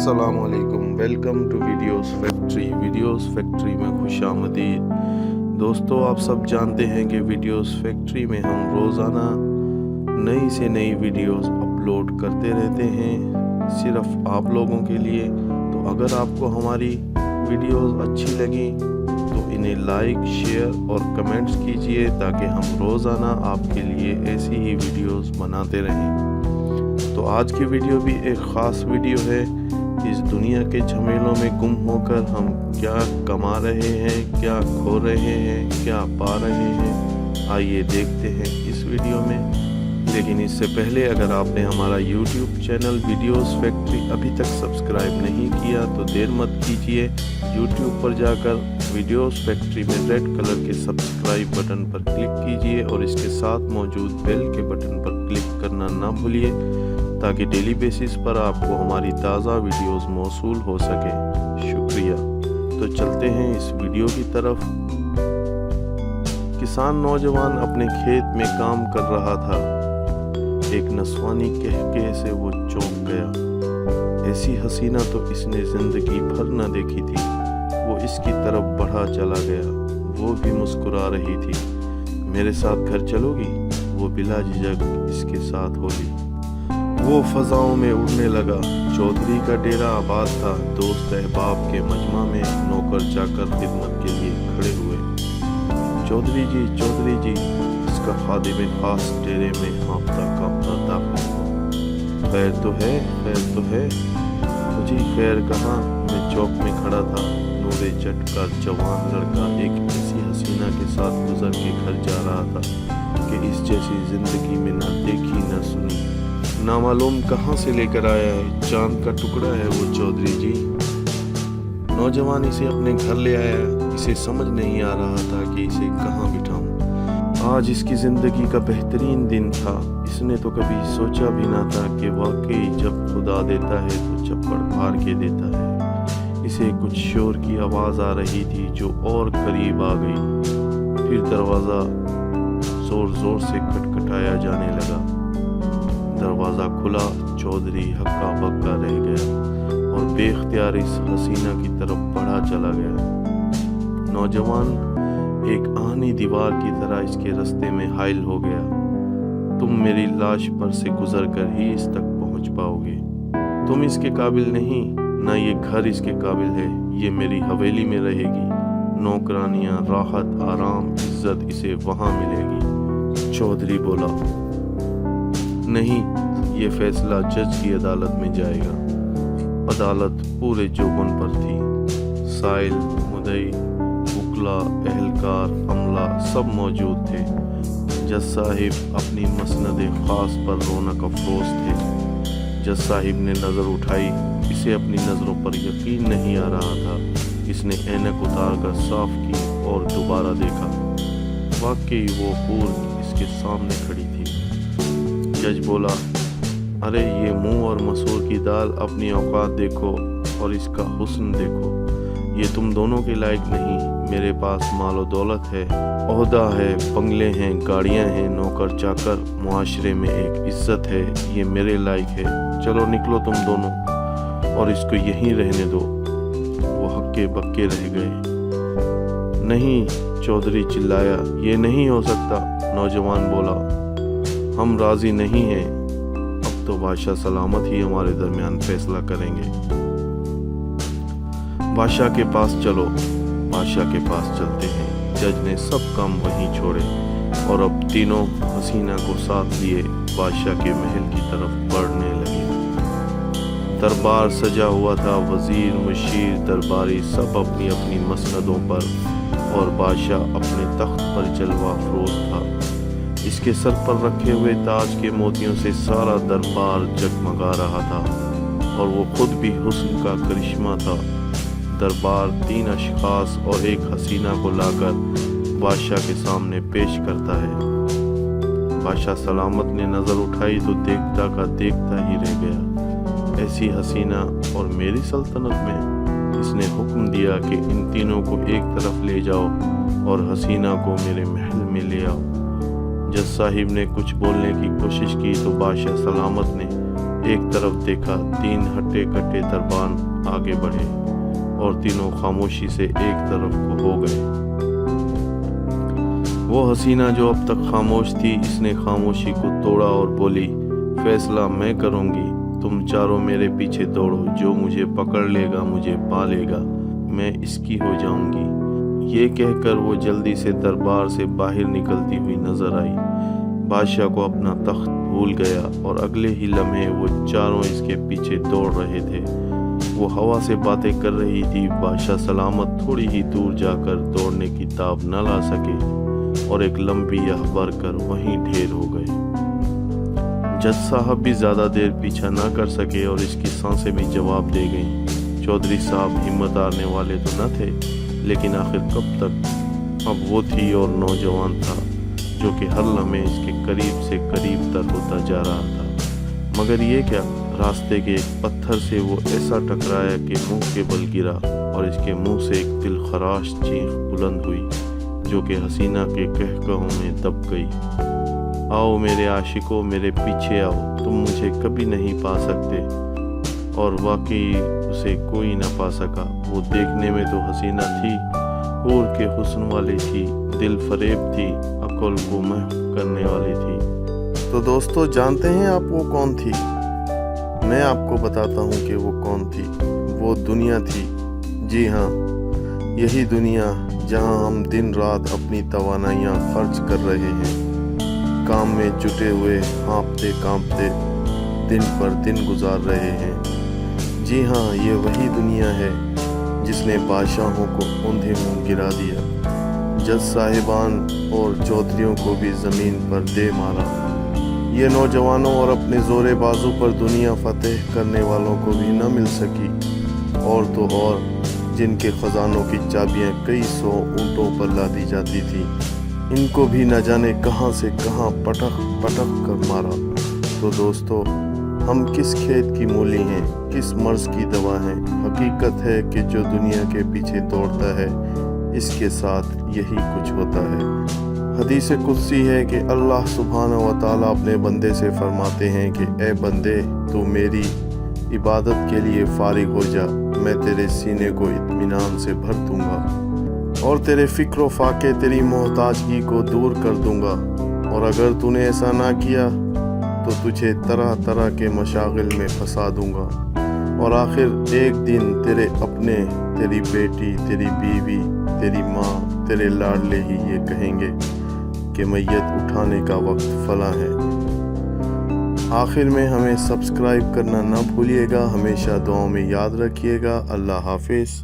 अस्सलाम वालेकुम, welcome two videos factory में खुश आमदीद। दोस्तों, आप सब जानते हैं कि वीडियोस फैक्ट्री में हम रोज़ाना नई से नई वीडियोस अपलोड करते रहते हैं सिर्फ आप लोगों के लिए। तो अगर आपको हमारी वीडियोस अच्छी लगी तो इन्हें लाइक, शेयर और कमेंट्स कीजिए ताकि हम रोज़ाना आपके लिए ऐसी ही वीडियोस बनाते रहें। तो आज की वीडियो भी एक ख़ास वीडियो है। इस दुनिया के झमेलों में गुम होकर हम क्या कमा रहे हैं, क्या खो रहे हैं, क्या पा रहे हैं, आइए देखते हैं इस वीडियो में। लेकिन इससे पहले अगर आपने हमारा YouTube चैनल वीडियोस फैक्ट्री अभी तक सब्सक्राइब नहीं किया तो देर मत कीजिए। YouTube पर जाकर वीडियोस फैक्ट्री में रेड कलर के सब्सक्राइब बटन पर क्लिक कीजिए और इसके साथ मौजूद बेल के बटन पर क्लिक करना ना भूलिए ताकि डेली बेसिस पर आपको हमारी ताज़ा वीडियोस मौसूल हो सके। शुक्रिया। तो चलते हैं इस वीडियो की तरफ। किसान नौजवान अपने खेत में काम कर रहा था। एक नस्वानी कहके से वो चौंक गया। ऐसी हसीना तो इसने जिंदगी भर न देखी थी। वो इसकी तरफ बढ़ा चला गया। वो भी मुस्कुरा रही थी। मेरे साथ घर चलोगी? वो बिला झिझक इसके साथ बोली। वो फजाओं में उड़ने लगा। चौधरी का डेरा आबाद था। दोस्त अहबाब के मजमा में नौकर चाकर खिदमत के लिए खड़े हुए। चौधरी जी, इसका खादिम खास डेरे में हाँफता कांपता दाखिल हुआ। खैर तो है। मुझे खैर कहाँ, मैं चौक में खड़ा था। नूरे चट का जवान लड़का एक ऐसी हसीना के साथ गुजर के घर जा रहा था कि इस जैसी जिंदगी में ना देखी ना सुनी। नामालूम कहाँ से लेकर आया है, चांद का टुकड़ा है वो चौधरी जी। नौजवान इसे अपने घर ले आया। इसे समझ नहीं आ रहा था कि इसे कहाँ बिठाऊं। आज इसकी जिंदगी का बेहतरीन दिन था। इसने तो कभी सोचा भी ना था कि वाकई जब खुदा देता है तो चप्पड़ फाड़ के देता है। इसे कुछ शोर की आवाज़ आ रही थी जो और करीब आ गई। फिर दरवाज़ा जोर जोर से खटखटाया जाने लगा। दरवाज़ा खुला। चौधरी हक्का बक्का रह गया और बेख्तियार इस हसीना की तरफ बढ़ा चला गया। नौजवान एक आहनी दीवार की तरह इसके रास्ते में हाइल हो गया। तुम मेरी लाश पर से गुजर कर ही इस तक पहुंच पाओगे। तुम इसके काबिल नहीं, ना ये घर इसके काबिल है। ये मेरी हवेली में रहेगी। नौकरानियां, राहत, आराम, इज्जत इसे वहां मिलेगी। चौधरी बोला, नहीं, ये फैसला जज की अदालत में जाएगा। अदालत पूरे जोबन पर थी। साइल, मुदई, वकला, एहलकार, अमला सब मौजूद थे। जज साहिब अपनी मसनद खास पर रौनक अफरोज थे। जज साहिब ने नज़र उठाई। इसे अपनी नज़रों पर यकीन नहीं आ रहा था। इसने ऐनक उतार कर साफ की और दोबारा देखा। वाकई वो हूर इसके सामने खड़ी थी। जज बोला, अरे ये मुंह और मसूर की दाल, अपनी औकात देखो और इसका हुस्न देखो। ये तुम दोनों के लायक नहीं। मेरे पास मालो दौलत है, ओहदा है, बंगले हैं, गाड़ियां हैं, नौकर चाकर, मुआशरे में एक इज्जत है। ये मेरे लायक है। चलो निकलो तुम दोनों और इसको यहीं रहने दो। वो हक्के बक्के रह गए। नहीं, चौधरी चिल्लाया, ये नहीं हो सकता। नौजवान बोला, हम राजी नहीं हैं। अब तो बादशाह सलामत ही हमारे दरमियान फैसला करेंगे। बादशाह के पास चलो। बादशाह के पास चलते हैं। जज ने सब काम वहीं छोड़े और अब तीनों हसीना को साथ लिए बादशाह के महल की तरफ बढ़ने लगे। दरबार सजा हुआ था। वजीर, मुशीर, दरबारी सब अपनी अपनी मसनदों पर और बादशाह अपने तख्त पर जलवा अफरोज था। इसके सर पर रखे हुए ताज के मोतियों से सारा दरबार जगमगा रहा था और वो खुद भी हुस्न का करिश्मा था। दरबार तीन अशखास और एक हसीना को लाकर बादशाह के सामने पेश करता है। बादशाह सलामत ने नज़र उठाई तो देखता का देखता ही रह गया। ऐसी हसीना और मेरी सल्तनत में। इसने हुक्म दिया कि इन तीनों को एक तरफ ले जाओ और हसीना को मेरे महल में ले आओ। जज साहिब ने कुछ बोलने की कोशिश की तो बादशाह सलामत ने ایک طرف دیکھا 3 ہٹے کٹے دربان آگے بڑھے اور تینوں خاموشی سے ایک طرف کو ہو گئے۔ وہ حسینہ جو اب تک خاموش تھی، اس نے خاموشی کو توڑا اور بولی، فیصلہ میں کروں گی، تم چاروں میرے پیچھے دوڑو، جو مجھے پکڑ لے گا مجھے پا لے گا، میں اس کی ہو جاؤں گی۔ یہ کہہ کر وہ جلدی سے دربار سے باہر نکلتی ہوئی نظر آئی۔ بادشاہ کو اپنا تخت بھول گیا اور اگلے ہی لمحے وہ چاروں اس کے پیچھے دوڑ رہے تھے۔ وہ ہوا سے باتیں کر رہی تھی۔ بادشاہ سلامت تھوڑی ہی دور جا کر دوڑنے کی تاب نہ لا سکے اور ایک لمبی آہ بھر کر وہیں ڈھیر ہو گئے۔ جج صاحب بھی زیادہ دیر پیچھا نہ کر سکے اور اس کی سانسیں بھی جواب دے گئیں۔ چودھری صاحب ہمت ہارنے والے تو نہ تھے، لیکن آخر کب تک؟ اب وہ تھی اور نوجوان تھا جو کہ ہر لمحے اس کے قریب سے قریب تر ہوتا جا رہا تھا۔ مگر یہ کیا؟ راستے کے ایک پتھر سے وہ ایسا ٹکرایا کہ منہ کے بل گرا اور اس کے منہ سے ایک دل خراش چیخ بلند ہوئی جو کہ حسینہ کے کہکہوں میں دب گئی۔ آؤ میرے عاشقوں، میرے پیچھے آؤ، تم مجھے کبھی نہیں پا سکتے۔ اور واقعی اسے کوئی نہ پا سکا۔ وہ دیکھنے میں تو حسینہ تھی، حور کے حسن والی تھی، دل فریب تھی، عقل کو محو کرنے والی تھی۔ تو دوستو، جانتے ہیں آپ وہ کون تھی؟ میں آپ کو بتاتا ہوں کہ وہ کون تھی۔ وہ دنیا تھی، جی ہاں، یہی دنیا جہاں ہم دن رات اپنی توانائیاں خرچ کر رہے ہیں، کام میں جٹے ہوئے، ہانپتے کانپتے دن پر دن گزار رہے ہیں۔ جی ہاں، یہ وہی دنیا ہے جس نے بادشاہوں کو اوندھے منہ گرا دیا، جج صاحبان اور چودھریوں کو بھی زمین پر دے مارا۔ یہ نوجوانوں اور اپنے زور بازو پر دنیا فتح کرنے والوں کو بھی نہ مل سکی، اور تو اور جن کے خزانوں کی چابیاں کئی 100 اونٹوں پر لادی جاتی تھی، ان کو بھی نہ جانے کہاں سے کہاں پٹک پٹک کر مارا۔ تو دوستو، ہم کس کھیت کی مولی ہیں، کس مرض کی دوا ہیں؟ حقیقت ہے کہ جو دنیا کے پیچھے دوڑتا ہے، اس کے ساتھ یہی کچھ ہوتا ہے۔ حدیث قدسی ہے کہ اللہ سبحانہ و تعالیٰ اپنے بندے سے فرماتے ہیں کہ اے بندے، تو میری عبادت کے لیے فارغ ہو جا، میں تیرے سینے کو اطمینان سے بھر دوں گا اور تیرے فکر و فاقے، تیری محتاجگی کو دور کر دوں گا، اور اگر تو نے ایسا نہ کیا تو تجھے طرح طرح کے مشاغل میں پھنسا دوں گا، اور آخر ایک دن تیرے اپنے، تیری بیٹی، تیری بیوی، تیری ماں، تیرے لاڈلے ہی یہ کہیں گے کہ میت اٹھانے کا وقت فلاں ہے۔ آخر میں ہمیں سبسکرائب کرنا نہ بھولیے گا، ہمیشہ دعاؤں میں یاد رکھیے گا۔ اللہ حافظ۔